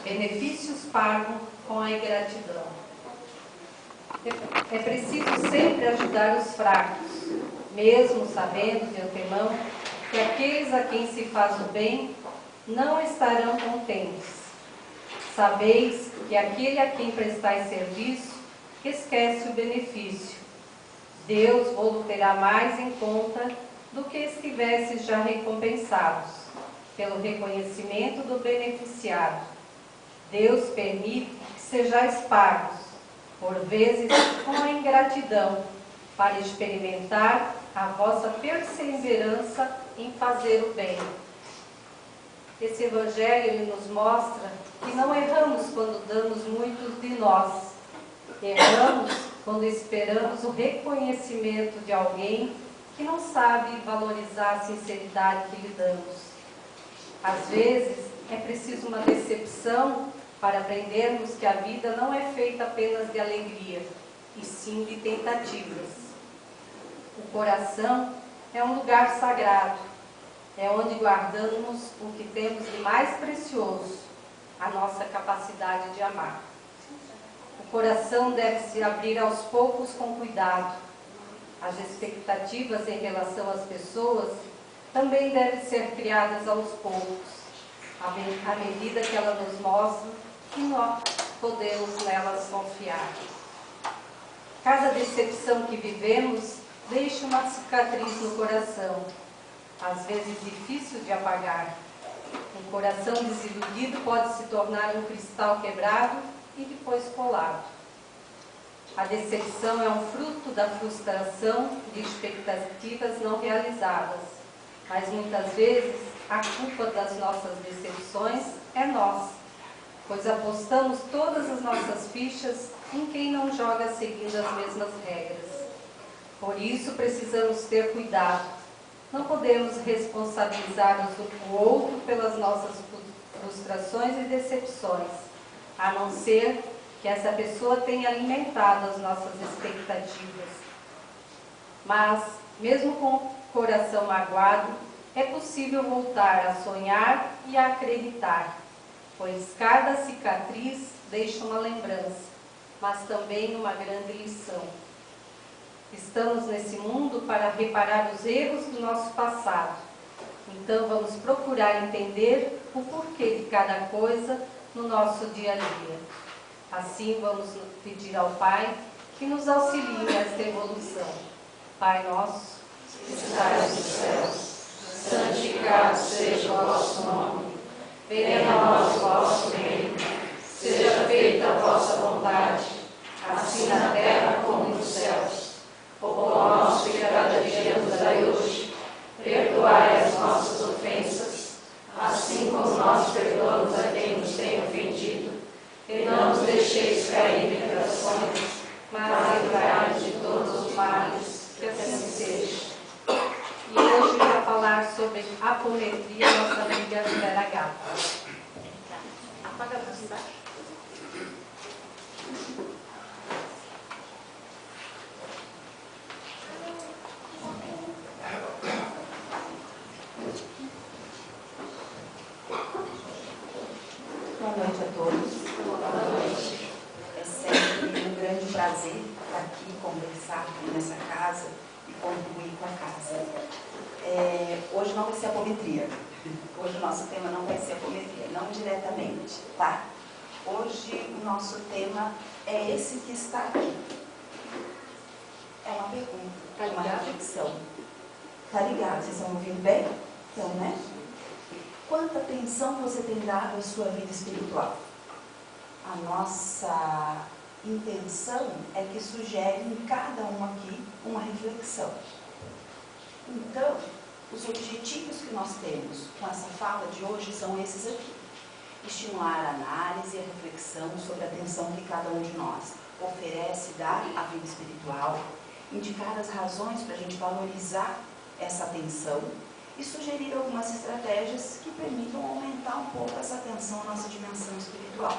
benefícios pagos com a ingratidão. É preciso sempre ajudar os fracos, mesmo sabendo de antemão que aqueles a quem se faz o bem não estarão contentes. Sabeis que aquele a quem prestais serviço esquece o benefício. Deus vos terá mais em conta do que estivesses já recompensados, pelo reconhecimento do beneficiado. Deus permite que sejais pagos, por vezes com a ingratidão, para experimentar a vossa perseverança em fazer o bem. Esse Evangelho ele nos mostra que não erramos quando damos muito de nós. Erramos quando esperamos o reconhecimento de alguém que não sabe valorizar a sinceridade que lhe damos. Às vezes, é preciso uma decepção para aprendermos que a vida não é feita apenas de alegria, e sim de tentativas. O coração é um lugar sagrado, é onde guardamos o que temos de mais precioso, a nossa capacidade de amar. O coração deve se abrir aos poucos com cuidado. As expectativas em relação às pessoas também devem ser criadas aos poucos, à medida que ela nos mostra que nós podemos nelas confiar. Cada decepção que vivemos deixa uma cicatriz no coração, às vezes difícil de apagar. Um coração desiludido pode se tornar um cristal quebrado e depois colado. A decepção é um fruto da frustração de expectativas não realizadas, mas muitas vezes a culpa das nossas decepções é nossa, pois apostamos todas as nossas fichas em quem não joga seguindo as mesmas regras. Por isso precisamos ter cuidado. Não podemos responsabilizar o outro pelas nossas frustrações e decepções, a não ser que essa pessoa tenha alimentado as nossas expectativas. Mas, mesmo com o coração magoado, é possível voltar a sonhar e a acreditar, pois cada cicatriz deixa uma lembrança, mas também uma grande lição. Estamos nesse mundo para reparar os erros do nosso passado. Então vamos procurar entender o porquê de cada coisa no nosso dia a dia. Assim vamos pedir ao Pai que nos auxilie nesta evolução. Pai nosso, que estais nos céus, santificado seja o vosso nome. Venha a nós o vosso reino. Seja feita a vossa vontade, assim na terra como nos céus. O pão nosso de cada dia nos dai hoje. Perdoai as nossas ofensas, assim como nós perdoamos a quem nos tem ofendido. E não nos deixeis cair em tentações, mas livrai-nos de todos os males, que assim seja. E hoje para falar sobre apometria, nossa amiga Vera Gato. Apaga a luz, tá? Boa noite a todos. Boa noite. É sempre um grande prazer estar aqui, conversar nessa casa e contribuir com a casa. Hoje não vai ser apometria. Hoje o nosso tema não vai ser apometria, não diretamente, tá? Hoje o nosso tema é esse que está aqui. É uma pergunta, uma reflexão. Tá ligado? Vocês estão ouvindo bem? Então, né? Quanta atenção você tem dado à sua vida espiritual? A nossa intenção é que sugere em cada um aqui uma reflexão. Então, os objetivos que nós temos com essa fala de hoje são esses aqui. Estimular a análise e a reflexão sobre a atenção que cada um de nós oferece dar à vida espiritual, indicar as razões para a gente valorizar essa atenção e sugerir algumas estratégias que permitam aumentar um pouco essa atenção à nossa dimensão espiritual.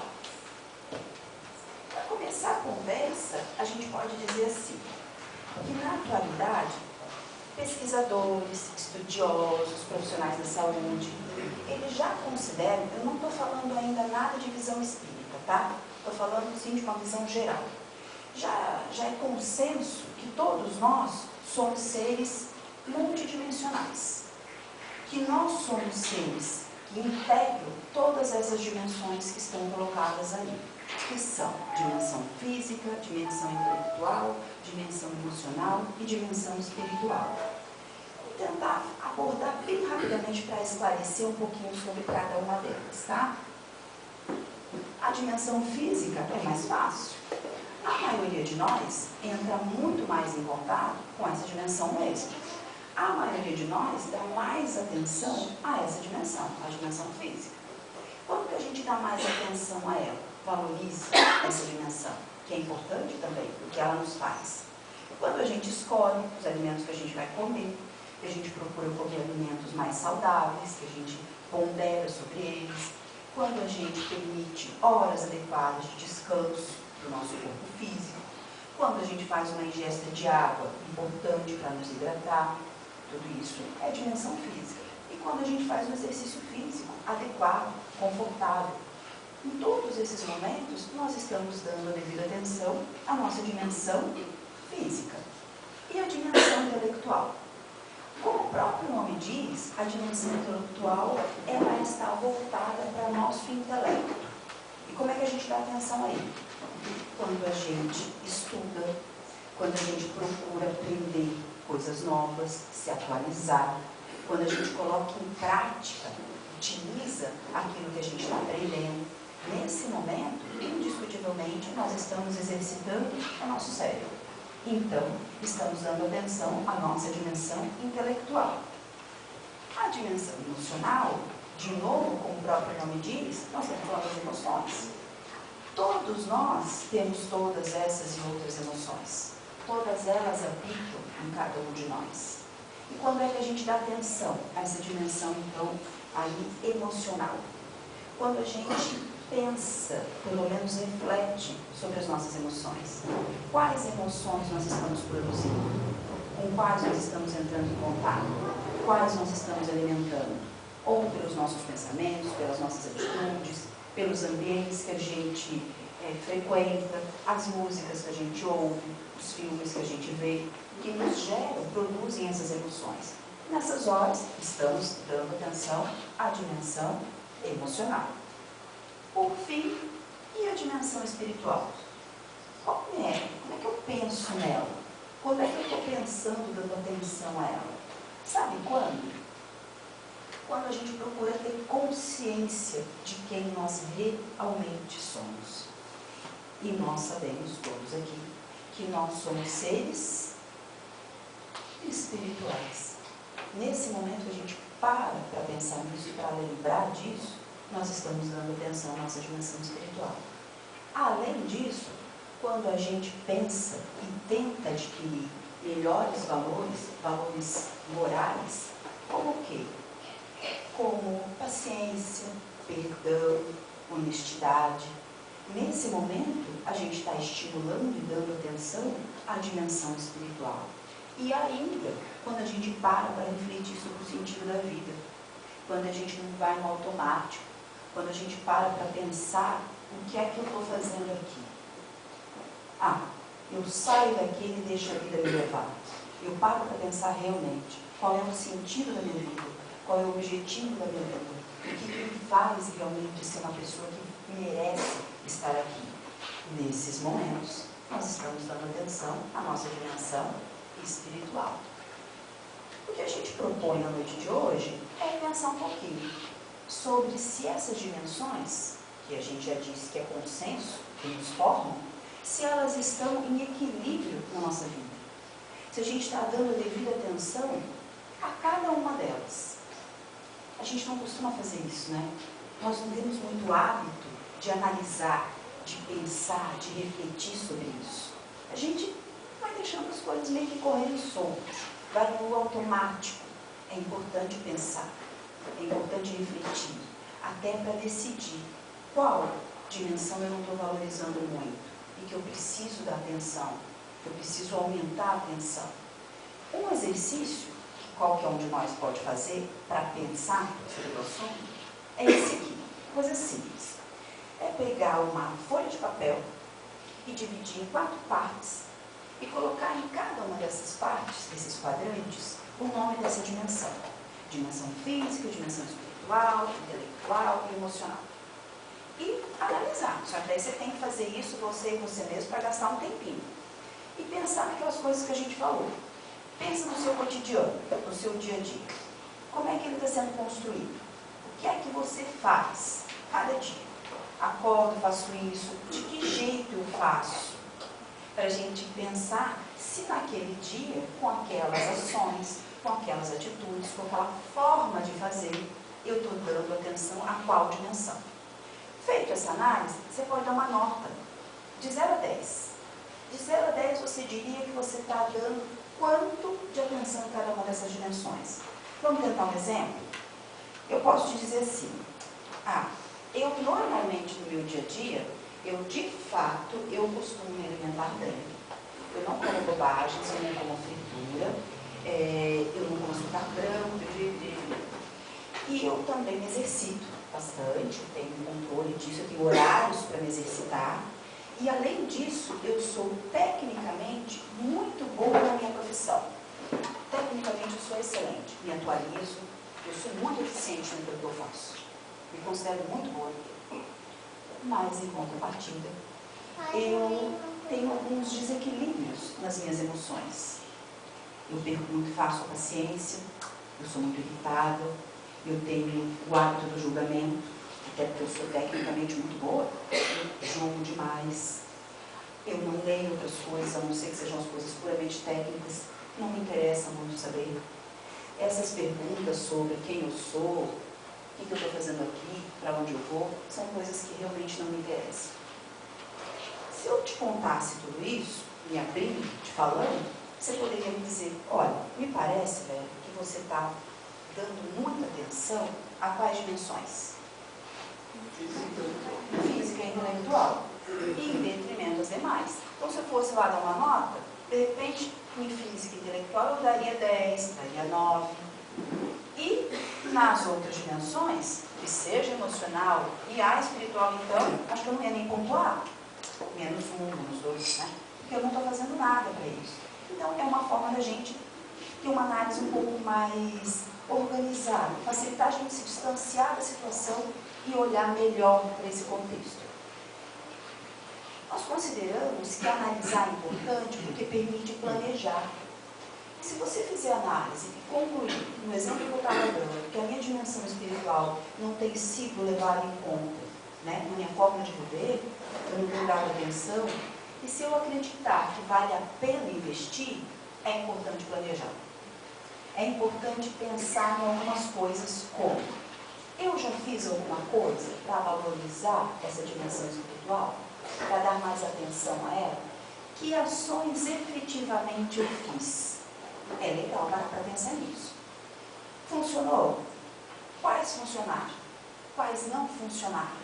Para começar a conversa, a gente pode dizer assim, que na atualidade, pesquisadores, estudiosos, profissionais da saúde, eles já consideram, eu não estou falando ainda nada nada de visão espírita, tá? Estou falando sim de uma visão geral. Já é consenso que todos nós somos seres multidimensionais. Que nós somos seres que integram todas essas dimensões que estão colocadas aí, que são dimensão física, dimensão intelectual, dimensão emocional e dimensão espiritual. Vou tentar abordar bem rapidamente para esclarecer um pouquinho sobre cada uma delas, tá? A dimensão física é mais fácil. A maioria de nós entra muito mais em contato com essa dimensão mesmo. A maioria de nós dá mais atenção a essa dimensão, a dimensão física. Quando que a gente dá mais atenção a ela? Valoriza essa dimensão, que é importante também, o que ela nos faz. Quando a gente escolhe os alimentos que a gente vai comer, que a gente procura comer alimentos mais saudáveis, que a gente pondera sobre eles, quando a gente permite horas adequadas de descanso do nosso corpo físico, quando a gente faz uma ingesta de água importante para nos hidratar, tudo isso é dimensão física. E quando a gente faz um exercício físico adequado, confortável, em todos esses momentos nós estamos dando a devida atenção à nossa dimensão física. E a dimensão intelectual? Como o próprio nome diz, a dimensão intelectual ela está voltada para o nosso intelecto. E como é que a gente dá atenção aí? Quando a gente estuda, quando a gente procura aprender coisas novas, se atualizar, quando a gente coloca em prática, utiliza aquilo que a gente está aprendendo. Nesse momento, indiscutivelmente, nós estamos exercitando o nosso cérebro. Então, estamos dando atenção à nossa dimensão intelectual. A dimensão emocional, de novo, como o próprio nome diz, nós estamos falando das emoções. Todos nós temos todas essas e outras emoções. Todas elas habitam em cada um de nós. E quando é que a gente dá atenção a essa dimensão, então, aí emocional? Quando a gente pensa, pelo menos reflete sobre as nossas emoções. Quais emoções nós estamos produzindo? Com quais nós estamos entrando em contato? Quais nós estamos alimentando? Ou pelos nossos pensamentos, pelas nossas atitudes, pelos ambientes que a gente frequenta, as músicas que a gente ouve, os filmes que a gente vê, que nos geram, produzem essas emoções. Nessas horas, estamos dando atenção à dimensão emocional. Por fim, e a dimensão espiritual? Como é que eu penso nela? Quando é que eu estou pensando, dando atenção a ela? Sabe quando? Quando a gente procura ter consciência de quem nós realmente somos. E nós sabemos todos aqui que nós somos seres espirituais. Nesse momento que a gente para pensar nisso, para lembrar disso, nós estamos dando atenção à nossa dimensão espiritual. Além disso, quando a gente pensa e tenta adquirir melhores valores morais, como o quê? Como paciência, perdão, honestidade. Nesse momento, a gente está estimulando e dando atenção à dimensão espiritual. E ainda, quando a gente para refletir sobre o sentido da vida, quando a gente não vai no automático, quando a gente para pensar o que é que eu estou fazendo aqui. Eu saio daqui e deixo a vida me levar. Eu paro para pensar realmente qual é o sentido da minha vida, qual é o objetivo da minha vida, o que me faz realmente ser uma pessoa que merece estar aqui. Nesses momentos, nós estamos dando atenção à nossa dimensão espiritual. O que a gente propõe na noite de hoje é pensar um pouquinho sobre se essas dimensões, que a gente já disse que é consenso, que nos formam, se elas estão em equilíbrio na nossa vida. Se a gente está dando a devida atenção a cada uma delas. A gente não costuma fazer isso, né? Nós não temos muito hábito de analisar, de pensar, de refletir sobre isso. A gente vai deixando as coisas meio que correndo soltas, vai no automático. É importante pensar, é importante refletir, até para decidir qual dimensão eu não estou valorizando muito e que eu preciso dar atenção, que eu preciso aumentar a atenção. Um exercício que qualquer um de nós pode fazer para pensar sobre o assunto é esse aqui, coisa simples. pegar uma folha de papel e dividir em 4 partes e colocar em cada uma dessas partes, desses quadrantes, o nome dessa dimensão. Dimensão física, dimensão espiritual, intelectual e emocional. E analisar. Só que daí você tem que fazer isso você e você mesmo para gastar um tempinho. E pensar naquelas coisas que a gente falou. Pensa no seu cotidiano, no seu dia a dia. Como é que ele está sendo construído? O que é que você faz cada dia? Acordo, faço isso. De que jeito eu faço? Para a gente pensar se naquele dia, com aquelas ações, com aquelas atitudes, com aquela forma de fazer, eu estou dando atenção a qual dimensão. Feita essa análise, você pode dar uma nota de 0 a 10. De 0 a 10, você diria que você está dando quanto de atenção em cada uma dessas dimensões. Vamos tentar um exemplo? Eu posso te dizer assim, eu normalmente no meu dia a dia, de fato, eu costumo me alimentar bem. Eu não como bobagens, eu não como fritura, eu não como açúcar branco, e eu também me exercito bastante, eu tenho controle disso, eu tenho horários para me exercitar. E além disso, eu sou tecnicamente muito boa na minha profissão. Tecnicamente eu sou excelente, me atualizo, eu sou muito eficiente no que eu faço. Me considero muito boa naquilo. Mas, em contrapartida, eu tenho alguns desequilíbrios nas minhas emoções. Eu perco muito fácil a paciência, eu sou muito irritada, eu tenho o hábito do julgamento, até porque eu sou tecnicamente muito boa, eu julgo demais. Eu não leio outras coisas, a não ser que sejam as coisas puramente técnicas, não me interessa muito saber. Essas perguntas sobre quem eu sou, o que eu estou fazendo aqui, para onde eu vou, são coisas que realmente não me interessam. Se eu te contasse tudo isso, me abrindo, te falando, você poderia me dizer, olha, me parece, velho, que você está dando muita atenção a quais dimensões? Física e intelectual, e em detrimento das demais. Então, se eu fosse lá dar uma nota, de repente, em física e intelectual, eu daria 10, daria 9. E nas outras dimensões, que seja emocional e a espiritual, então, acho que eu não ia nem pontuar. Menos 1, menos 2, né? Porque eu não estou fazendo nada para isso. Então, é uma forma da gente ter uma análise um pouco mais organizada, facilitar a gente se distanciar da situação e olhar melhor para esse contexto. Nós consideramos que analisar é importante porque permite planejar. Se você fizer análise e concluir, no exemplo que eu estava dando, que a minha dimensão espiritual não tem sido levada em conta, né, na minha forma de viver, eu não tenho dado atenção, e se eu acreditar que vale a pena investir, é importante planejar. É importante pensar em algumas coisas como: eu já fiz alguma coisa para valorizar essa dimensão espiritual? Para dar mais atenção a ela? Que ações efetivamente eu fiz? É legal parar para pensar nisso. Funcionou? Quais funcionaram? Quais não funcionaram?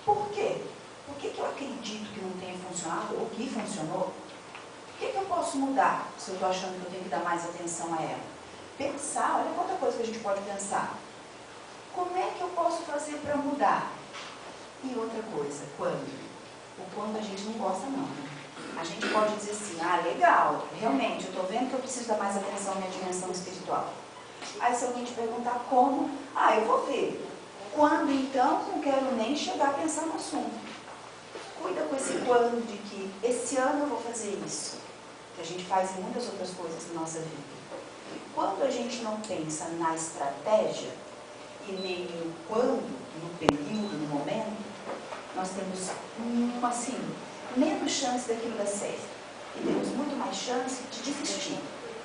Por quê? Por que eu acredito que não tenha funcionado ou que funcionou? O que eu posso mudar se eu estou achando que eu tenho que dar mais atenção a ela? Pensar, olha quanta coisa que a gente pode pensar. Como é que eu posso fazer para mudar? E outra coisa, quando? O quando a gente não gosta não, né? A gente pode dizer assim, legal, realmente, eu estou vendo que eu preciso dar mais atenção à minha dimensão espiritual. Aí se alguém te perguntar como, eu vou ver. Quando então, não quero nem chegar a pensar no assunto. Cuida com esse quando de que esse ano eu vou fazer isso. Que a gente faz em muitas outras coisas na nossa vida. Quando a gente não pensa na estratégia e nem no quando, no período, no momento, nós temos, menos chance daquilo dar certo. E temos muito mais chance de desistir,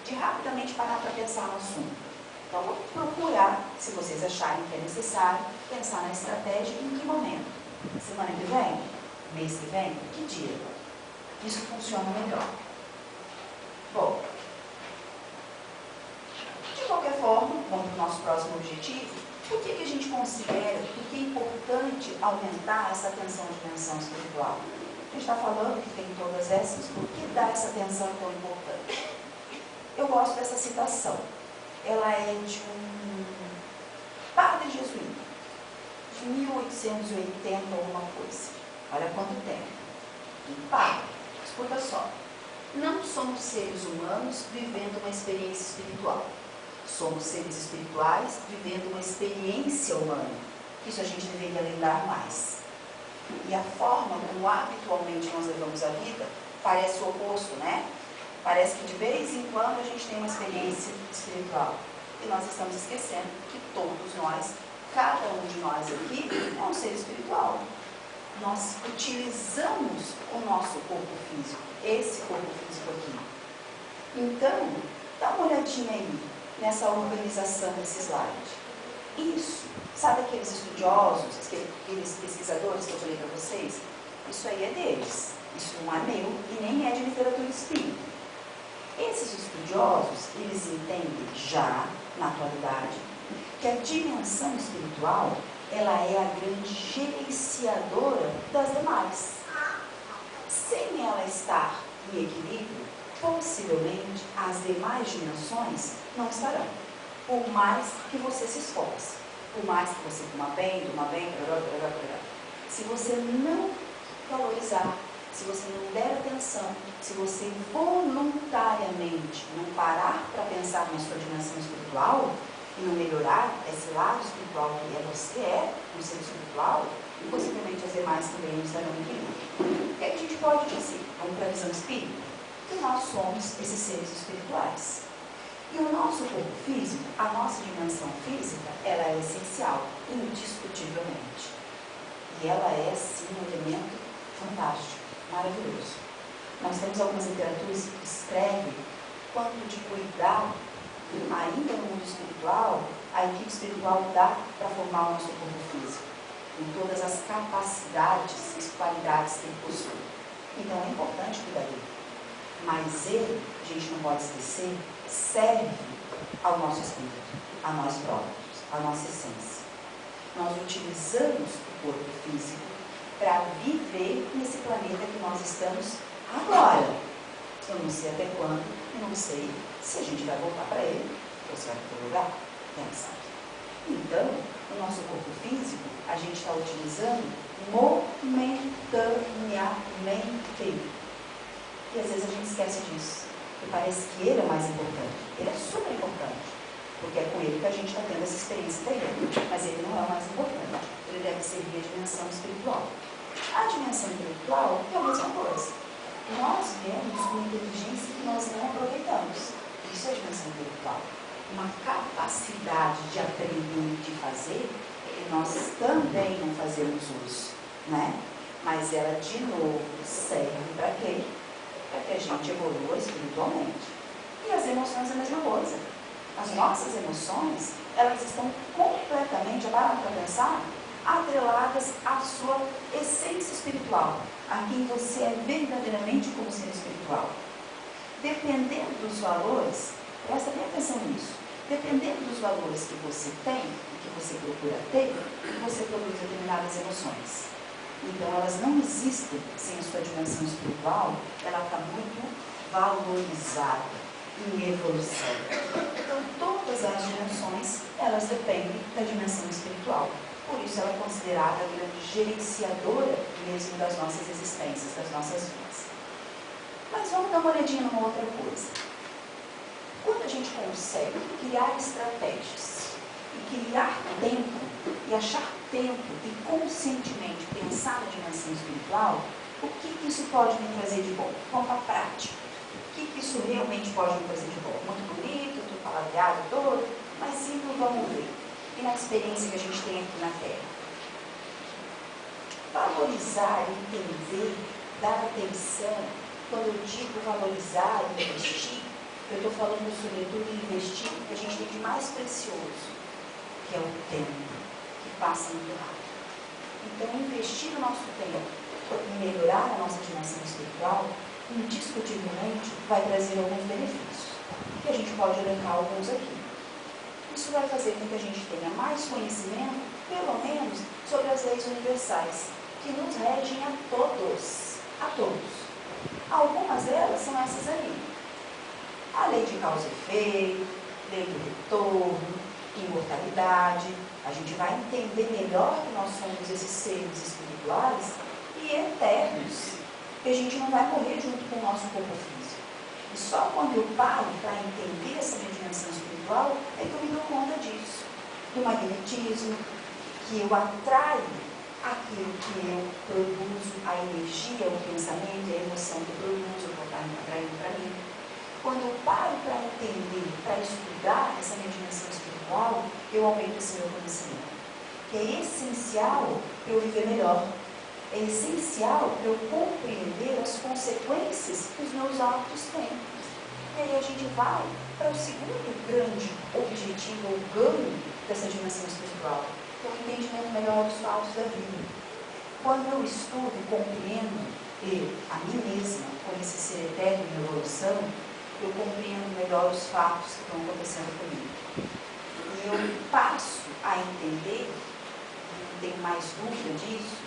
de rapidamente parar para pensar no assunto. Então, vou procurar, se vocês acharem que é necessário, pensar na estratégia e em que momento. Semana que vem? Mês que vem? Que dia? Isso funciona melhor. Bom, de qualquer forma, vamos para o nosso próximo objetivo. Por que a gente considera que é importante aumentar essa atenção de dimensão espiritual? A gente está falando que tem todas essas, por que dar essa atenção tão importante? Eu gosto dessa citação. Ela é de um padre jesuíta, de 1880 alguma coisa. Olha quanto tempo. E para, escuta só. Não somos seres humanos vivendo uma experiência espiritual. Somos seres espirituais vivendo uma experiência humana. Isso a gente deveria lembrar mais. E a forma como habitualmente nós levamos a vida parece o oposto, né? Parece que de vez em quando a gente tem uma experiência espiritual. E nós estamos esquecendo que todos nós, cada um de nós aqui, é um ser espiritual. Nós utilizamos o nosso corpo físico, esse corpo físico aqui. Então, dá uma olhadinha aí nessa organização desse slide. Isso, sabe aqueles estudiosos, aqueles pesquisadores que eu falei para vocês? Isso aí é deles. Isso não é meu e nem é de literatura espírita. Esses estudiosos, eles entendem já, na atualidade, que a dimensão espiritual, ela é a grande gerenciadora das demais. Sem ela estar em equilíbrio, possivelmente as demais dimensões não estarão. Por mais que você se esforce, por mais que você coma bem, se você não valorizar, se você não der atenção, se você voluntariamente não parar para pensar na sua dimensão espiritual e não melhorar esse lado espiritual que você é, um ser espiritual, e possivelmente as demais também não estarão em equilíbrio. O que a gente pode dizer? Vamos para a visão espírita? Que nós somos esses seres espirituais. E o nosso corpo físico, a nossa dimensão física, ela é essencial, indiscutivelmente. E ela é, sim, um elemento fantástico, maravilhoso. Nós temos algumas literaturas que descrevem quanto de cuidado, ainda no mundo espiritual, a equipe espiritual dá para formar o nosso corpo físico, com todas as capacidades e qualidades que ele possui. Então é importante cuidar dele. Mas ele, a gente não pode esquecer, serve ao nosso espírito, a nós próprios, a nossa essência. Nós utilizamos o corpo físico para viver nesse planeta que nós estamos agora. Eu não sei até quando, e não sei se a gente vai voltar para ele, ou se vai para outro lugar, quem sabe. Então, o nosso corpo físico, a gente está utilizando momentaneamente. E às vezes a gente esquece disso, porque parece que ele é o mais importante. Ele é super importante, porque é com ele que a gente está tendo essa experiência terrena. Mas ele não é o mais importante. Ele deve servir a dimensão espiritual. A dimensão intelectual é a mesma coisa. Nós vemos uma inteligência que nós não aproveitamos. Isso é a dimensão intelectual. Uma capacidade de aprender e de fazer que nós também não fazemos uso, né? Mas ela, de novo, serve para quê? Para que a gente evolua espiritualmente. E as emoções é a mesma coisa. As nossas emoções, elas estão completamente, já pararam para pensar, atreladas à sua essência espiritual, a quem você é verdadeiramente como ser espiritual. Dependendo dos valores, presta bem atenção nisso, dependendo dos valores que você tem, e que você procura ter, você produz determinadas emoções. Então, elas não existem sem a sua dimensão espiritual, ela está muito valorizada, em evolução. Então, todas as dimensões, elas dependem da dimensão espiritual. Por isso, ela é considerada a grande gerenciadora mesmo das nossas existências, das nossas vidas. Mas vamos dar uma olhadinha numa outra coisa. Quando a gente consegue criar estratégias e criar tempo, e achar tempo e conscientemente pensar na dimensão espiritual, o que isso pode me trazer de bom? Vamos para a prática. O que isso realmente pode me trazer de bom? Muito bonito, tudo palavreado todo, mas simples, vamos ver. E na experiência que a gente tem aqui na Terra. Valorizar, entender, dar atenção. Quando eu digo valorizar e investir, eu estou falando sobretudo em investir o que a gente tem de mais precioso, que é o tempo, que passa muito rápido. Então, investir o nosso tempo em melhorar a nossa dimensão espiritual, indiscutivelmente, vai trazer alguns benefícios, que a gente pode elencar alguns aqui. Isso vai fazer com que a gente tenha mais conhecimento, pelo menos, sobre as leis universais, que nos regem a todos. A todos. Algumas delas são essas aí. A lei de causa e efeito, lei do retorno, imortalidade. A gente vai entender melhor que nós somos esses seres espirituais e eternos, que a gente não vai morrer junto com o nosso corpo físico. E só quando eu paro para entender essa minha dimensão espiritual é que eu me dou conta disso. Do magnetismo, que eu atraio aquilo que eu produzo, a energia, o pensamento, a emoção que eu produzo, eu vou estar atraindo para mim. Quando eu paro para entender, para estudar essa minha dimensão espiritual, eu aumento esse meu conhecimento. Que é essencial para eu viver melhor. É essencial para eu compreender as consequências que os meus atos têm. E aí a gente vai para o segundo grande objetivo ou ganho dessa dimensão espiritual, que é o entendimento melhor dos fatos da vida. Quando eu estudo e compreendo a mim mesma com esse ser eterno em evolução, eu compreendo melhor os fatos que estão acontecendo comigo. E eu passo a entender, não tenho mais dúvida disso,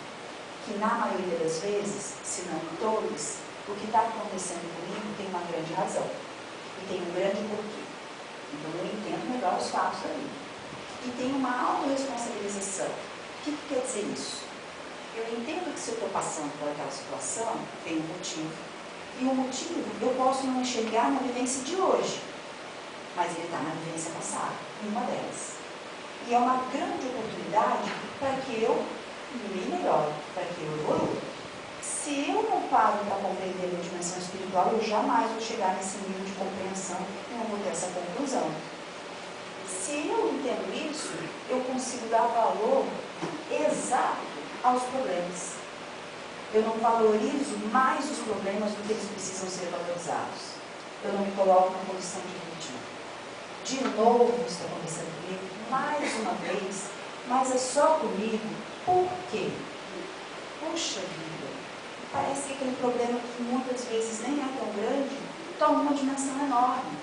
que na maioria das vezes, se não em todas, o que está acontecendo comigo tem uma grande razão. E tem um grande porquê. Então eu entendo melhor os fatos da vida. E tem uma autorresponsabilização. O que quer dizer isso? Eu entendo que se eu estou passando por aquela situação, tem um motivo. E o motivo eu posso não enxergar na vivência de hoje, mas ele está na vivência passada, em uma delas. E é uma grande oportunidade para que eu me melhore, para que eu evolua. Se eu não paro para compreender a minha dimensão espiritual, eu jamais vou chegar nesse nível de compreensão e não vou ter essa conclusão. Se eu entendo isso, eu consigo dar valor exato aos problemas. Eu não valorizo mais os problemas do que eles precisam ser valorizados. Eu não me coloco na condição de vítima. De novo isso está acontecendo comigo, mais uma vez, mas é só comigo. Por quê? Puxa vida, parece que aquele problema que muitas vezes nem é tão grande, toma uma dimensão enorme.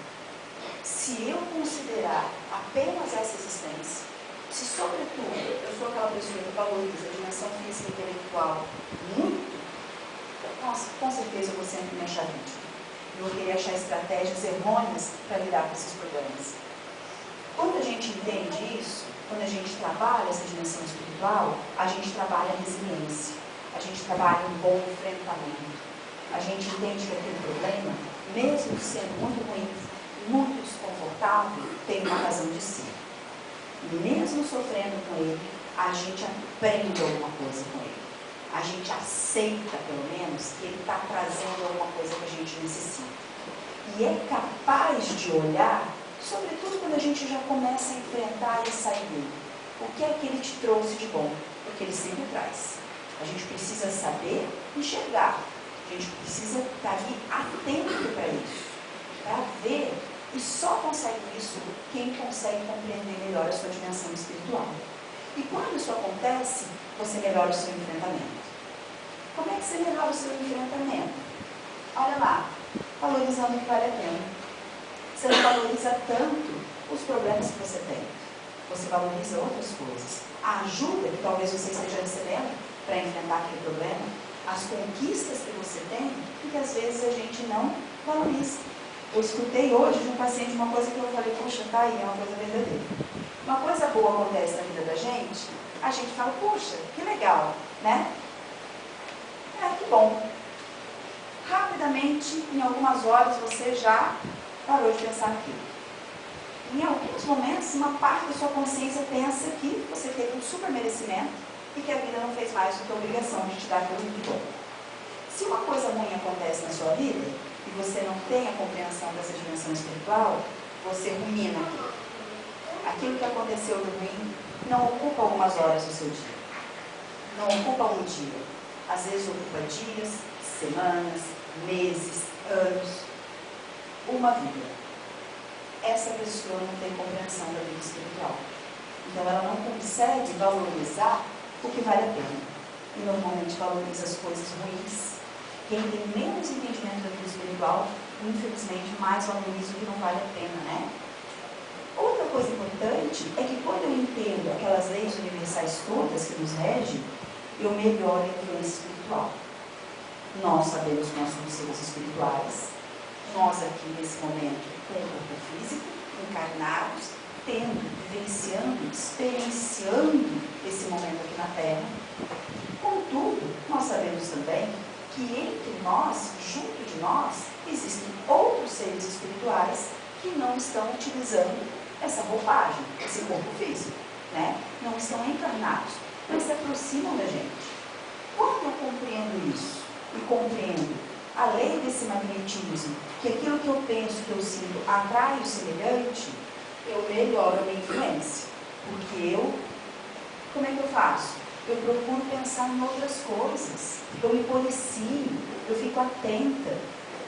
Se eu considerar apenas essa existência, se sobretudo eu sou aquela pessoa que valoriza a dimensão física e intelectual muito, nossa, com certeza eu vou sempre me achar vítima. Eu vou querer achar estratégias errôneas para lidar com esses problemas. Quando a gente entende isso, quando a gente trabalha essa dimensão espiritual, a gente trabalha a resiliência, a gente trabalha um bom enfrentamento. A gente entende que aquele problema, mesmo sendo muito ruim, muito desconfortável, tem uma razão de ser. E mesmo sofrendo com ele, a gente aprende alguma coisa com ele. A gente aceita, pelo menos, que ele está trazendo alguma coisa que a gente necessita. E é capaz de olhar, sobretudo quando a gente já começa a enfrentar e sair dele. O que é que ele te trouxe de bom? Porque ele sempre traz. A gente precisa saber enxergar. A gente precisa estar ali atento para isso, para ver. E só consegue isso quem consegue compreender melhor a sua dimensão espiritual. E quando isso acontece, você melhora o seu enfrentamento. Como é que você melhora o seu enfrentamento? Olha lá, valorizando o que vale a pena. Você não valoriza tanto os problemas que você tem. Você valoriza outras coisas. A ajuda que talvez você esteja recebendo para enfrentar aquele problema, as conquistas que você tem e que às vezes a gente não valoriza. Eu escutei hoje de um paciente uma coisa que eu falei, puxa, tá aí, é uma coisa verdadeira. Uma coisa boa acontece na vida da gente, a gente fala, puxa, que legal, né? Que bom. Rapidamente, em algumas horas, você já parou de pensar naquilo. Em alguns momentos, uma parte da sua consciência pensa que você teve um super merecimento e que a vida não fez mais do que a obrigação de te dar aquilo de bom. Se uma coisa ruim acontece na sua vida, e você não tem a compreensão dessa dimensão espiritual, você rumina aquilo. Aquilo que aconteceu de ruim não ocupa algumas horas do seu dia. Não ocupa um dia. Às vezes ocupa dias, semanas, meses, anos, uma vida. Essa pessoa não tem compreensão da vida espiritual. Então ela não consegue valorizar o que vale a pena. E normalmente valoriza as coisas ruins. Quem tem menos entendimento da vida espiritual, infelizmente, mais valoriza o que não vale a pena, né? Outra coisa importante é que quando eu entendo aquelas leis universais todas que nos regem, eu melhoro a influência espiritual. Nós sabemos que nós somos seres espirituais. Nós aqui, nesse momento, com o corpo físico, encarnados, tendo, vivenciando, experienciando esse momento aqui na Terra. Contudo, nós sabemos também que entre nós, junto de nós, existem outros seres espirituais que não estão utilizando essa roupagem, esse corpo físico, né? Não estão encarnados, mas se aproximam da gente. Quando eu compreendo isso e compreendo a lei desse magnetismo, que aquilo que eu penso, que eu sinto, atrai o semelhante, eu melhoro a minha influência. Porque como é que eu faço? Eu procuro pensar em outras coisas, eu me policio, eu fico atenta.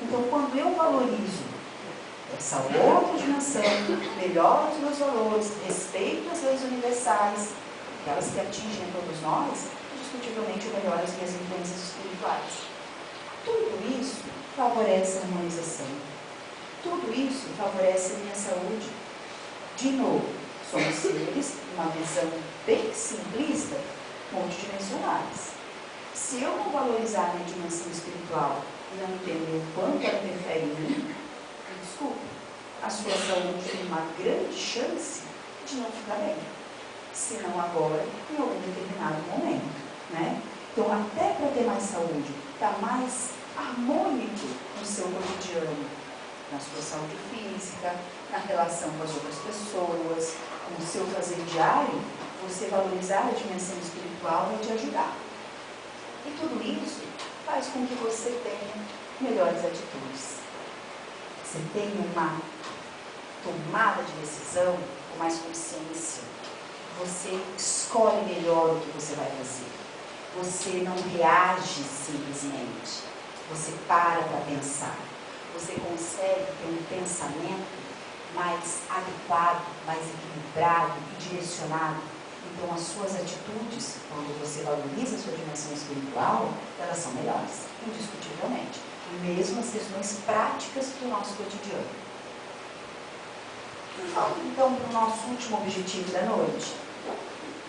Então, quando eu valorizo essa outra dimensão, melhoro os meus valores, respeito as leis universais, aquelas que atingem a todos nós, indiscutivelmente eu melhoro as minhas influências espirituais. Tudo isso favorece a harmonização. Tudo isso favorece a minha saúde. De novo, somos seres, uma visão bem simplista, multidimensionais. Se eu não valorizar a minha dimensão espiritual e não entender o quanto ela interfere em mim, desculpe, a sua saúde tem uma grande chance de não ficar bem. Se não agora, em algum determinado momento, né? Então, até para ter mais saúde, estar mais harmônico no seu cotidiano, na sua saúde física, na relação com as outras pessoas, no seu fazer diário, você valorizar a dimensão espiritual vai te ajudar. E tudo isso faz com que você tenha melhores atitudes. Você tenha uma tomada de decisão com mais consciência. Você escolhe melhor o que você vai fazer. Você não reage simplesmente. Você para pensar. Você consegue ter um pensamento mais adequado, mais equilibrado e direcionado. Então, as suas atitudes, quando você valoriza a sua dimensão espiritual, elas são melhores, indiscutivelmente. Mesmo as questões práticas do nosso cotidiano. Vamos então para o nosso último objetivo da noite.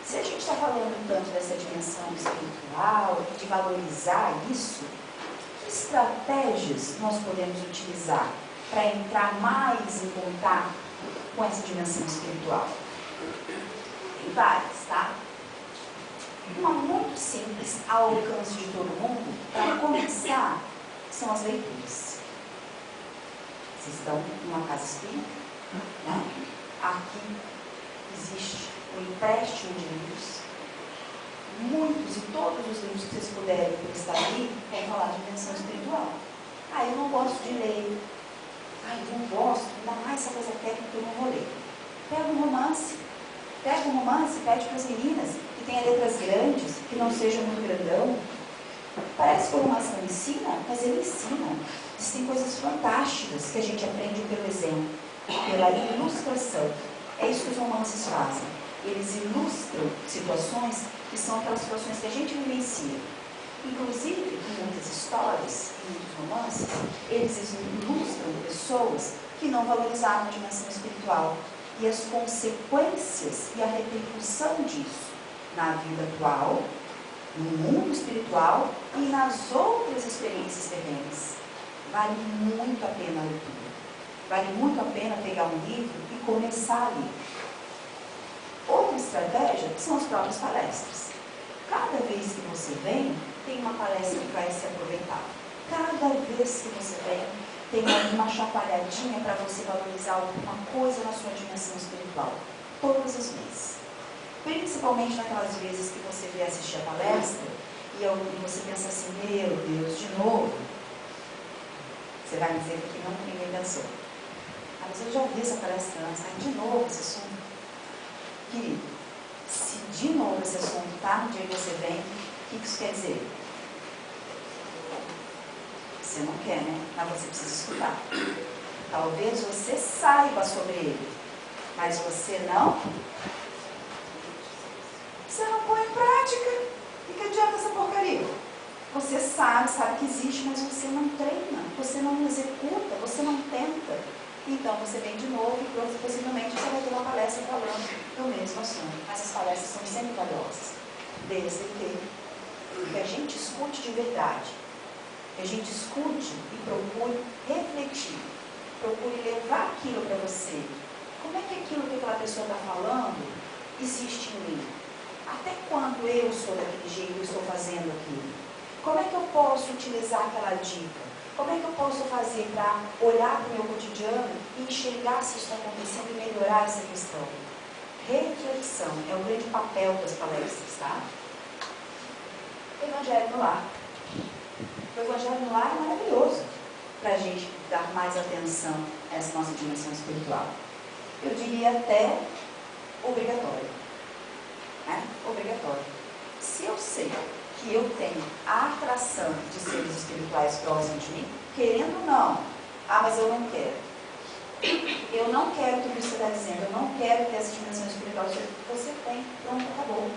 Se a gente está falando tanto dessa dimensão espiritual, de valorizar isso, que estratégias nós podemos utilizar para entrar mais em contato com essa dimensão espiritual? Tem várias, tá? Uma muito simples, ao alcance de todo mundo, para começar, são as leituras. Vocês estão numa casa espírita, né? Aqui existe um empréstimo de livros. Muitos e todos os livros que vocês puderem prestar ali vão falar de dimensão espiritual. Ah, eu não gosto de ler. Ah, eu não gosto, ainda mais essa coisa técnica que eu não vou ler. Pega um romance, pede para as meninas que tenha letras grandes, que não seja muito grandão. Parece que o romance não ensina, mas ele ensina. Existem coisas fantásticas que a gente aprende pelo exemplo, pela ilustração. É isso que os romances fazem. Eles ilustram situações que são aquelas situações que a gente vivencia. Inclusive, em muitas histórias, em muitos romances, eles ilustram pessoas que não valorizaram a dimensão espiritual e as consequências e a repercussão disso na vida atual, no mundo espiritual e nas outras experiências terrenas. Vale muito a pena a leitura. Vale muito a pena pegar um livro e começar a ler. Outra estratégia são as próprias palestras. Cada vez que você vem, tem uma palestra que vai ser aproveitada. Cada vez que você vem, tem uma chacoalhadinha para você valorizar alguma coisa na sua dimensão espiritual. Todas as vezes. Principalmente naquelas vezes que você vem assistir a palestra e você pensa assim, meu Deus, de novo. Você vai dizer que não ninguém pensou. Ah, mas eu já vi essa palestra antes. Ah, de novo esse assunto. Querido, se de novo esse assunto está no dia que você vem, o que isso quer dizer? Você não quer, né? Mas você precisa escutar. Talvez você saiba sobre ele, mas você não põe em prática. E que adianta essa porcaria? Você sabe que existe, mas você não treina, você não executa, você não tenta. Então você vem de novo e possivelmente você vai ter uma palestra falando do mesmo assunto. Essas palestras são sempre valiosas, desde que a gente escute de verdade, que a gente escute e procure refletir, procure levar aquilo para você Como é que aquilo que aquela pessoa está falando existe em mim? Até quando eu sou daquele jeito e estou fazendo aquilo? Como é que eu posso utilizar aquela dica? Como é que eu posso fazer para olhar para o meu cotidiano e enxergar se isso está acontecendo e melhorar essa questão? Reflexão é o grande papel das palestras, tá? Evangelho no lar. O Evangelho no lar é maravilhoso para a gente dar mais atenção a essa nossa dimensão espiritual. Eu diria até obrigatório. Né? Obrigatório. Se eu sei que eu tenho a atração de seres espirituais próximos de mim, querendo ou não, mas eu não quero. Eu não quero tudo isso que você está dizendo, eu não quero ter essa dimensão espiritual. Você tem, pronto, acabou.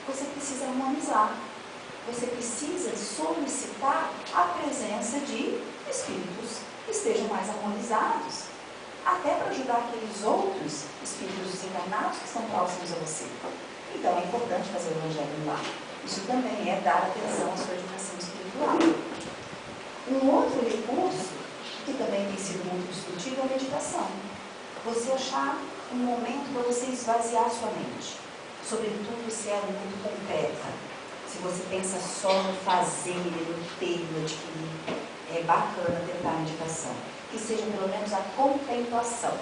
Você precisa harmonizar. Você precisa solicitar a presença de espíritos que estejam mais harmonizados, até para ajudar aqueles outros espíritos desencarnados que estão próximos a você. Então é importante fazer o Evangelho lá. Isso também é dar atenção à sua dimensão espiritual. Um outro recurso, que também tem sido muito discutido, é a meditação. Você achar um momento para você esvaziar sua mente, sobretudo se ela é muito concreta. Se você pensa só no fazer, no ter, no adquirir, é bacana tentar a meditação. Que seja pelo menos a contemplação.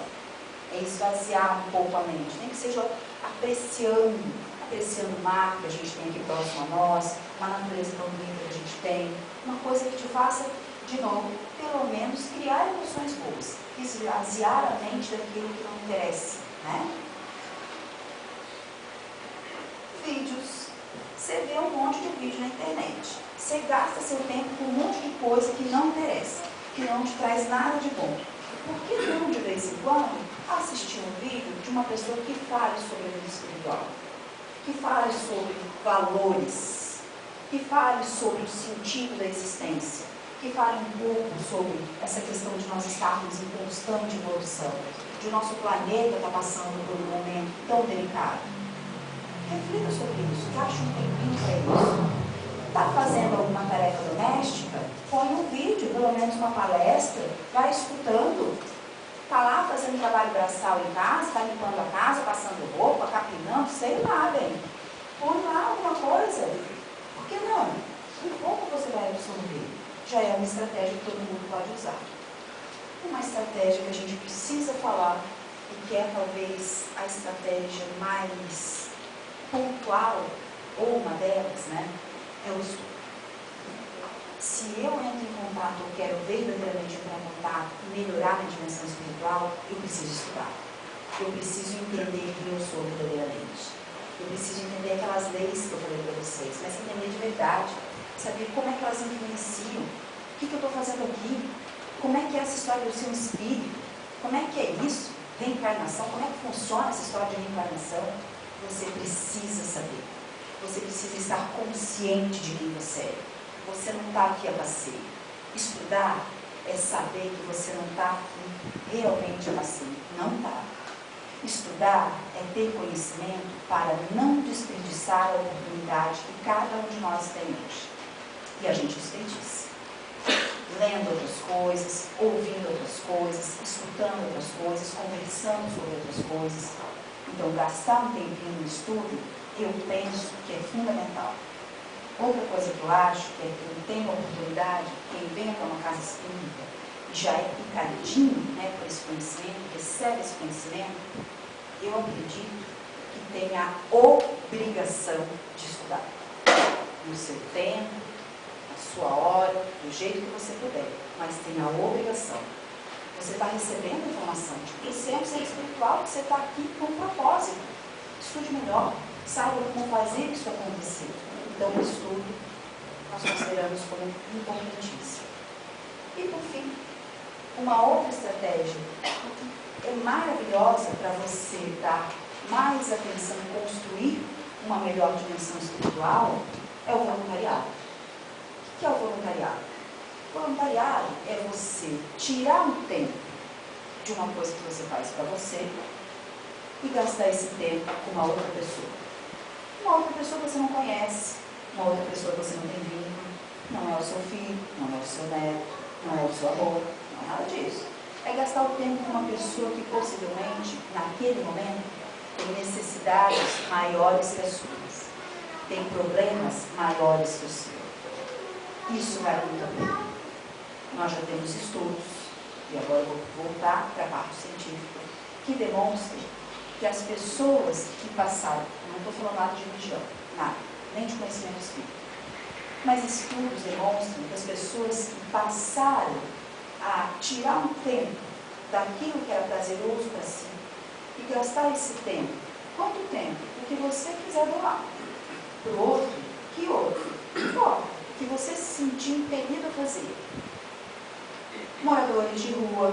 É esvaziar um pouco a mente. Nem que seja apreciando o mar que a gente tem aqui próximo a nós, uma natureza tão linda que a gente tem, uma coisa que te faça, de novo, pelo menos criar emoções boas. Esvaziar a mente daquilo que não interessa. Né? Vídeos. Você vê um monte de vídeo na internet. Você gasta seu tempo com um monte de coisa que não interessa, que não te traz nada de bom. Por que não, de vez em quando, assistir um vídeo de uma pessoa que fale sobre a vida espiritual? Que fale sobre valores, que fale sobre o sentido da existência, que fale um pouco sobre essa questão de nós estarmos em constante evolução, de o nosso planeta estar passando por um momento tão delicado. Reflita sobre isso, gaste um tempinho para isso. Está fazendo alguma tarefa doméstica? Põe um vídeo, pelo menos uma palestra, vai escutando. Está lá fazendo trabalho braçal em casa, está limpando a casa, passando roupa, capinando, sei lá, bem. Põe lá alguma coisa. Por que não? Um pouco você vai absorver. Já é uma estratégia que todo mundo pode usar. Uma estratégia que a gente precisa falar e que é talvez a estratégia mais pontual, ou uma delas, né, é o estudo. Se eu entro em contato, eu quero verdadeiramente entrar em contato e melhorar minha dimensão espiritual, eu preciso estudar. Eu preciso entender quem eu sou verdadeiramente. Eu preciso entender aquelas leis que eu falei para vocês, mas entender de verdade, saber como é que elas influenciam, o que eu estou fazendo aqui, como é que é essa história do seu espírito, como é que é isso, reencarnação, como é que funciona essa história de reencarnação. Você precisa saber. Você precisa estar consciente de quem você é. Você não está aqui a passeio. Estudar é saber que você não está aqui realmente a passeio. Não está. Estudar é ter conhecimento para não desperdiçar a oportunidade que cada um de nós tem hoje. E a gente desperdiça. Lendo outras coisas, ouvindo outras coisas, escutando outras coisas, conversando sobre outras coisas. Então, gastar um tempinho no estudo, eu penso que é fundamental. Outra coisa que eu acho que é que eu tenho a oportunidade, quem vem para uma casa espírita e já é picadinho, né, por esse conhecimento, recebe esse conhecimento, eu acredito que tem a obrigação de estudar. No seu tempo, na sua hora, do jeito que você puder, mas tem a obrigação. Você está recebendo informação. Você é um ser espiritual, você está aqui com um propósito. Estude melhor, saiba como fazer isso acontecer. Então, o estudo nós consideramos como importantíssimo. E, por fim, uma outra estratégia é maravilhosa para você dar mais atenção e construir uma melhor dimensão espiritual, é o voluntariado. O que é o voluntariado? Voluntariado é você tirar um tempo de uma coisa que você faz para você e gastar esse tempo com uma outra pessoa. Uma outra pessoa que você não conhece, uma outra pessoa que você não tem vínculo, não é o seu filho, não é o seu neto, não é o seu avô, não é nada disso. É gastar o tempo com uma pessoa que possivelmente, naquele momento, tem necessidades maiores que as suas, tem problemas maiores que o seu. Isso vale muito a pena. Nós já temos estudos, e agora eu vou voltar para a parte científica, que demonstram que as pessoas que passaram, não estou falando nada de religião, nada, nem de conhecimento espírita, mas estudos demonstram que as pessoas que passaram a tirar um tempo daquilo que era prazeroso para si e gastar esse tempo, quanto tempo? O que você quiser doar para o outro, que outro? Importa, o que você se sentir impedido a fazer. Moradores de rua,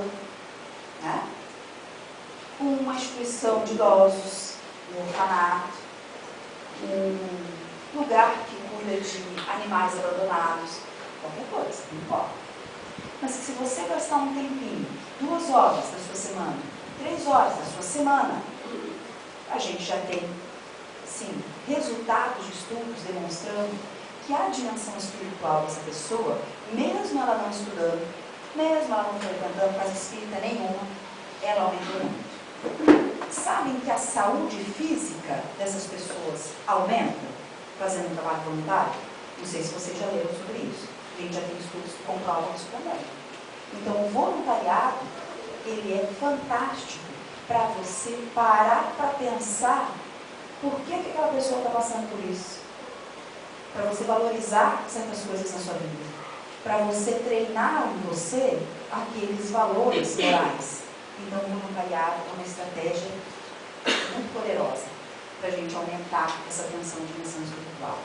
né? Uma instituição de idosos, um orfanato, um lugar que cuida de animais abandonados, qualquer coisa, não importa. Mas se você gastar um tempinho, 2 horas da sua semana, 3 horas da sua semana, a gente já tem, sim, resultados de estudos demonstrando que a dimensão espiritual dessa pessoa, mesmo ela não estudando, mesmo ela não frequentando casa espírita nenhuma, ela aumentou muito. Sabem que a saúde física dessas pessoas aumenta fazendo um trabalho voluntário? Não sei se vocês já leram sobre isso. A gente já tem estudos que comprovam isso também. Então, o voluntariado, ele é fantástico para você parar para pensar por que aquela pessoa está passando por isso. Para você valorizar certas coisas na sua vida. Para você treinar em você aqueles valores morais. Então, o voluntariado é uma estratégia muito poderosa para a gente aumentar essa atenção de dimensão espiritual.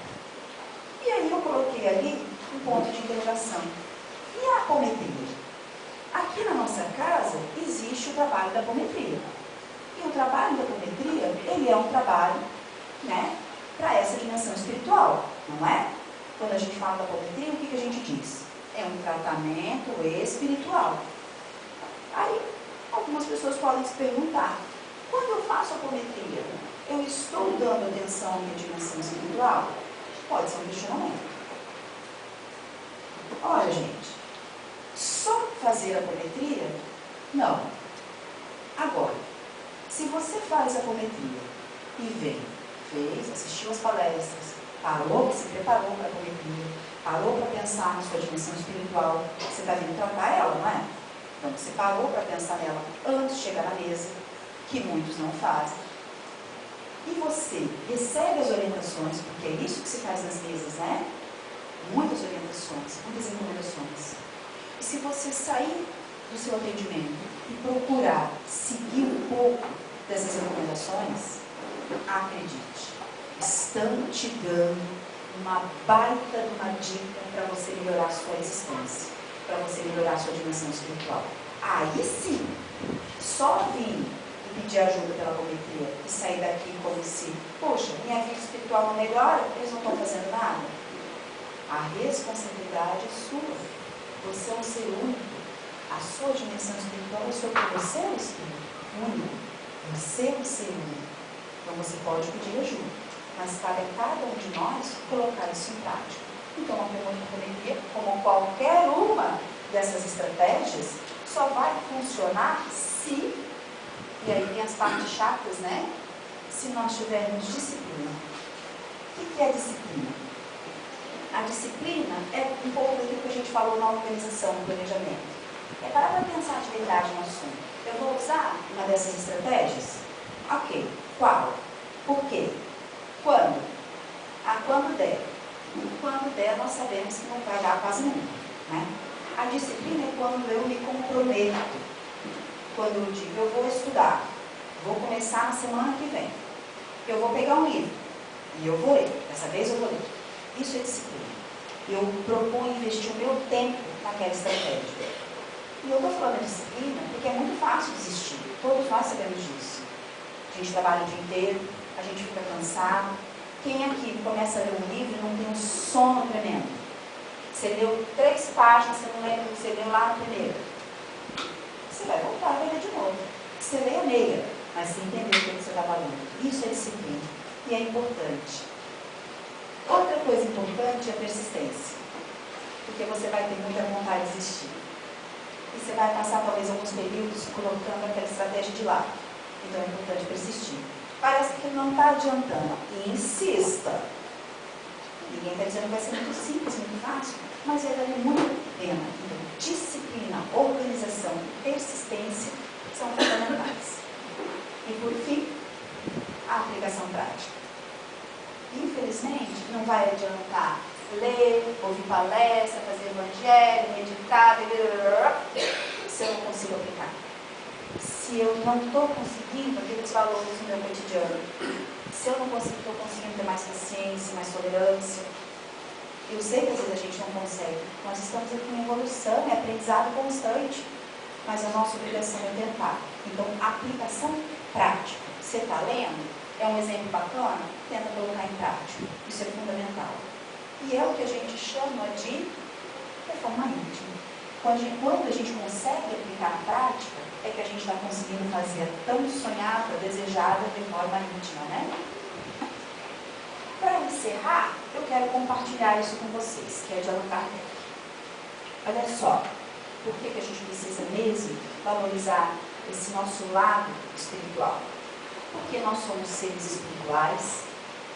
E aí eu coloquei ali um ponto de interrogação. E a apometria? Aqui na nossa casa existe o trabalho da apometria. E o trabalho da apometria, ele é um trabalho, né, para essa dimensão espiritual, não é? Quando a gente fala da apometria, o que a gente diz? É um tratamento espiritual. Aí, algumas pessoas podem se perguntar, quando eu faço apometria, eu estou dando atenção à minha dimensão espiritual? Pode ser um questionamento. Olha, gente, só fazer apometria? Não. Agora, se você faz apometria e fez, assistiu às palestras, parou, se preparou para a apometria, parou para pensar na sua dimensão espiritual, você está vindo tratar ela, não é? Então, você parou para pensar nela antes de chegar na mesa, que muitos não fazem. E você recebe as orientações, porque é isso que se faz nas mesas, né? Muitas orientações, muitas recomendações. E se você sair do seu atendimento e procurar seguir um pouco dessas recomendações, acredite, estão te dando uma baita de uma dica para você melhorar a sua existência, para você melhorar a sua dimensão espiritual. Aí sim, só vir e pedir ajuda pela apometria e sair daqui como se, poxa, minha vida espiritual não melhora, eles não estão fazendo nada. A responsabilidade é sua. Você é um ser único. A sua dimensão espiritual é sobre você, é um espírito único. Você é um ser único. Então você pode pedir ajuda, mas cabe a cada um de nós colocar isso em prática. Então a apometria, como qualquer uma dessas estratégias, só vai funcionar se, e aí tem as partes chatas, né? Se nós tivermos disciplina. O que é disciplina? A disciplina é um pouco daquilo que a gente falou na organização, no planejamento. É parar para pensar de verdade no assunto. Eu vou usar uma dessas estratégias? Ok. Qual? Por quê? Quando? Quando der. Quando der, nós sabemos que não vai dar quase nunca, né? A disciplina é quando eu me comprometo. Quando eu digo, eu vou estudar. Vou começar na semana que vem. Eu vou pegar um livro. E eu vou ler. Dessa vez eu vou ler. Isso é disciplina. Eu proponho investir o meu tempo naquela estratégia. E eu estou falando de disciplina porque é muito fácil desistir. Todos nós sabemos disso. A gente trabalha o dia inteiro, a gente fica cansado. Quem aqui começa a ler um livro e não tem um sono tremendo? Você leu 3 páginas, você não lembra o que você leu lá no primeiro. Você vai voltar e vai ler de novo. Você lê a meia, mas você entendeu o que você está falando. Isso é disciplina. E é importante. Outra coisa importante é a persistência. Porque você vai ter muita vontade de desistir. e você vai passar talvez alguns períodos colocando aquela estratégia de lado. Então é importante persistir. Parece que não está adiantando. Insista. Ninguém está dizendo que vai ser muito simples, muito fácil, mas vai valer muito a pena. Então, disciplina, organização e persistência são fundamentais. E por fim, a aplicação prática. Infelizmente, não vai adiantar ler, ouvir palestra, fazer evangelho, meditar, se eu não consigo aplicar. Se eu não estou conseguindo aqueles valores no meu cotidiano, se eu não estou conseguindo ter mais paciência, mais tolerância, eu sei que às vezes a gente não consegue. Nós estamos aqui em evolução, em aprendizado constante, mas a nossa obrigação é tentar. Então, aplicação prática. Você está lendo? É um exemplo bacana? Tenta colocar em prática. Isso é fundamental. E é o que a gente chama de reforma íntima. Quando a gente consegue aplicar a prática, é que a gente está conseguindo fazer a tão sonhada, desejada reforma íntima, né? Para encerrar, eu quero compartilhar isso com vocês, que é de Allan Kardec. Olha só, por que a gente precisa mesmo valorizar esse nosso lado espiritual? Porque nós somos seres espirituais,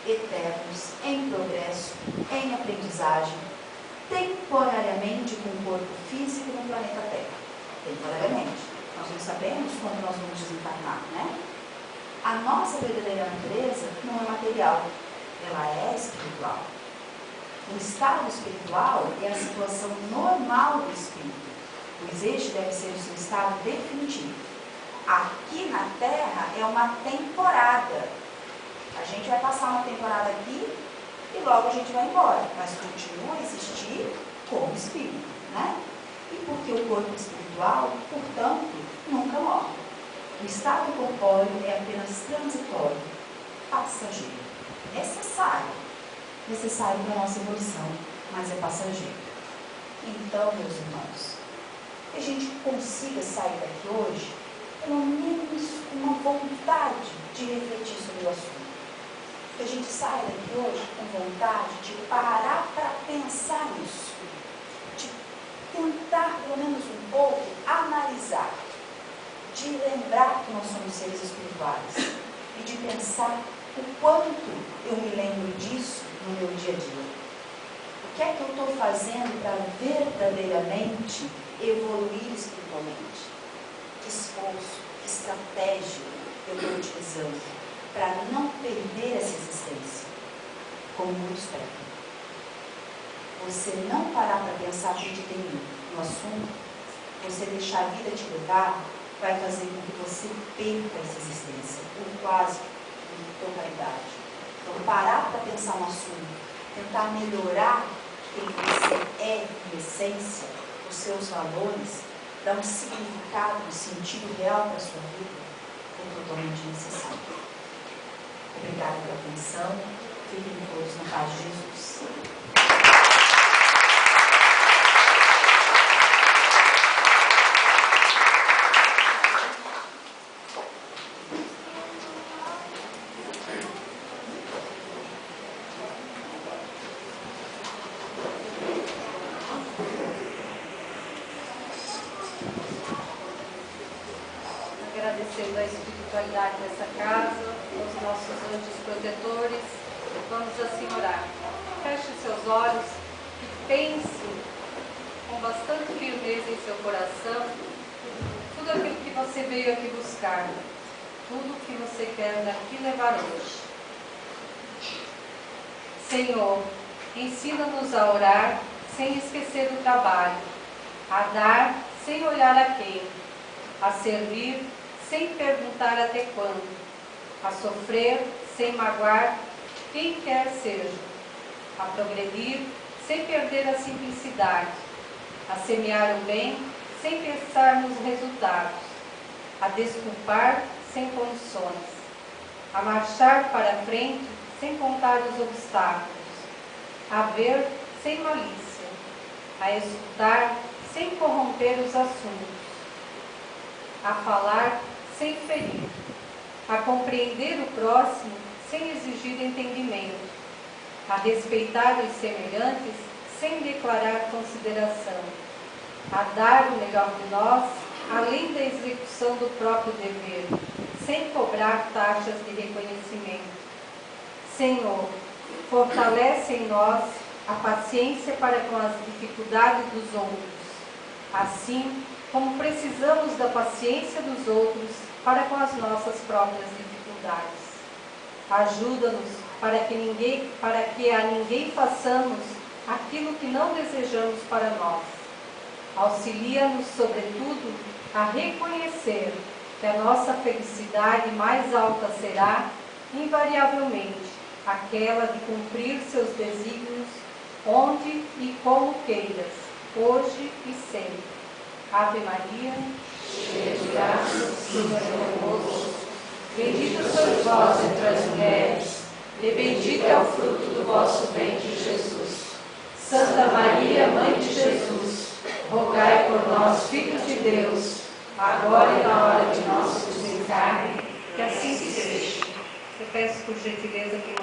eternos, em progresso, em aprendizagem, temporariamente com o corpo físico no planeta Terra. Temporariamente. Nós não sabemos quando nós vamos desencarnar, né? A nossa verdadeira natureza não é material, ela é espiritual. O estado espiritual é a situação normal do espírito, pois este deve ser o seu estado definitivo. Aqui na Terra é uma temporada. A gente vai passar uma temporada aqui e logo a gente vai embora, mas continua a existir como espírito, né? E porque o corpo espiritual, portanto, nunca morre. O estado corpóreo é apenas transitório, passageiro. Necessário para a nossa evolução, mas é passageiro. Então, meus irmãos, que a gente consiga sair daqui hoje, pelo menos com uma vontade de refletir sobre o assunto. Que a gente saia daqui hoje com vontade de parar para pensar nisso. De tentar, pelo menos um pouco, analisar. De lembrar que nós somos seres espirituais. E de pensar o quanto eu me lembro disso no meu dia a dia. O que é que eu estou fazendo para verdadeiramente evoluir espiritualmente? Que esforço, que estratégia eu estou utilizando para não perder essa existência, como muitos perdem. Você não parar para pensar no assunto, você deixar a vida te levar, vai fazer com que você perca essa existência, por quase totalidade. Então, parar para pensar no assunto, tentar melhorar quem você é em essência, os seus valores, dar um significado, um sentido real para a sua vida, é totalmente necessário. Obrigada pela atenção. Fiquem todos na paz de Jesus. Agradecendo a espiritualidade dessa casa, os nossos anjos protetores, vamos assim orar. Feche seus olhos e pense com bastante firmeza em seu coração tudo aquilo que você veio aqui buscar, tudo que você quer daqui levar hoje. Senhor, ensina-nos a orar sem esquecer o trabalho, a dar sem olhar a quem, a servir sem perguntar até quando, a sofrer sem magoar quem quer seja, a progredir sem perder a simplicidade, a semear o bem sem pensar nos resultados, a desculpar sem condições, a marchar para frente sem contar os obstáculos, a ver sem malícia, a escutar sem corromper os assuntos, a falar sem ferir, a compreender o próximo sem exigir entendimento, a respeitar os semelhantes sem declarar consideração, a dar o melhor de nós, além da execução do próprio dever, sem cobrar taxas de reconhecimento. Senhor, fortalece em nós a paciência para com as dificuldades dos outros, assim como precisamos da paciência dos outros para com as nossas próprias dificuldades. Ajuda-nos para que a ninguém façamos aquilo que não desejamos para nós. Auxilia-nos, sobretudo, a reconhecer que a nossa felicidade mais alta será, invariavelmente, aquela de cumprir seus desígnios onde e como queiras, hoje e sempre. Ave Maria, cheia de graça, o Senhor é convosco. Bendita sois vós entre as mulheres, e bendito é o fruto do vosso ventre, Jesus. Santa Maria, Mãe de Jesus, rogai por nós, filhos de Deus, agora e na hora de nosso desencarne, que assim seja. Eu peço por gentileza que